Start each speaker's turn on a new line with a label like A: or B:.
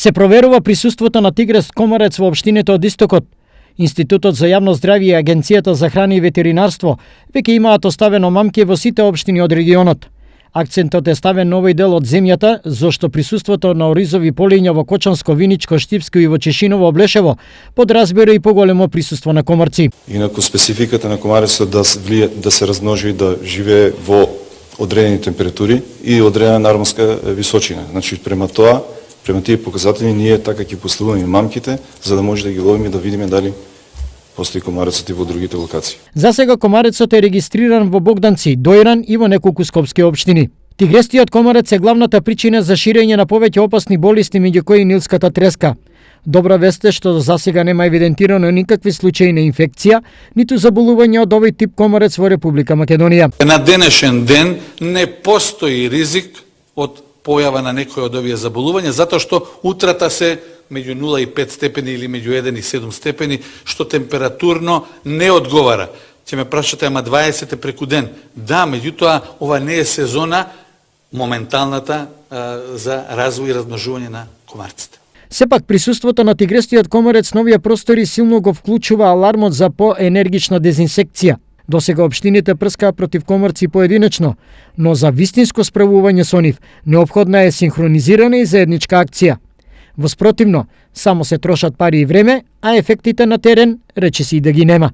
A: Се проверува присуството на тигрест комарец во општините од Истокот. Институтот за јавно здравје и Агенцијата за храна и ветеринарство веќе имаат оставено мамки во сите општини од регионот. Акцентот е ставен на овој дел од земјата, зашто присуството на оризови полиња во Кочанско, Виничко, Штипско и во Чешиново, Облешево подразбира и поголемо присуство на комарци.
B: Инаку спецификата на комарецот да се размножи и да живее во одредени температури и одредена нормалска височина. Значи према тие показатели ние така ќе поставуваме мамките за да може да ги ловиме и да видиме дали постои комарецот и во другите локации.
A: За сега комарецот е регистриран во Богданци, Дојран и во неколку скопски општини. Тигрестиот комарец е главната причина за ширење на повеќе опасни болести, меѓу кои нилската треска. Добра вест е што за сега нема евидентирано никакви случаи на инфекција, ниту заболување од овој тип комарец во Република Македонија.
C: На денешен ден не постои ризик од појава на некој од овие заболувања, затоа што утрата се меѓу 0 и 5 степени или меѓу 1 и 7 степени, што температурно не одговара. Ќе ме прашате, ама 20 преку ден. Да, меѓутоа, ова не е сезона моменталната за развој и размножување на комарците.
A: Сепак присуството на тигрестиот комарец на овие простори силно го вклучува алармот за поенергична дезинсекција. Досега општините прскаат против комарци поединечно, но за вистинско справување со нив неопходна е синхронизирана и заедничка акција. Воспротивно, само се трошат пари и време, а ефектите на терен речиси и да ги нема.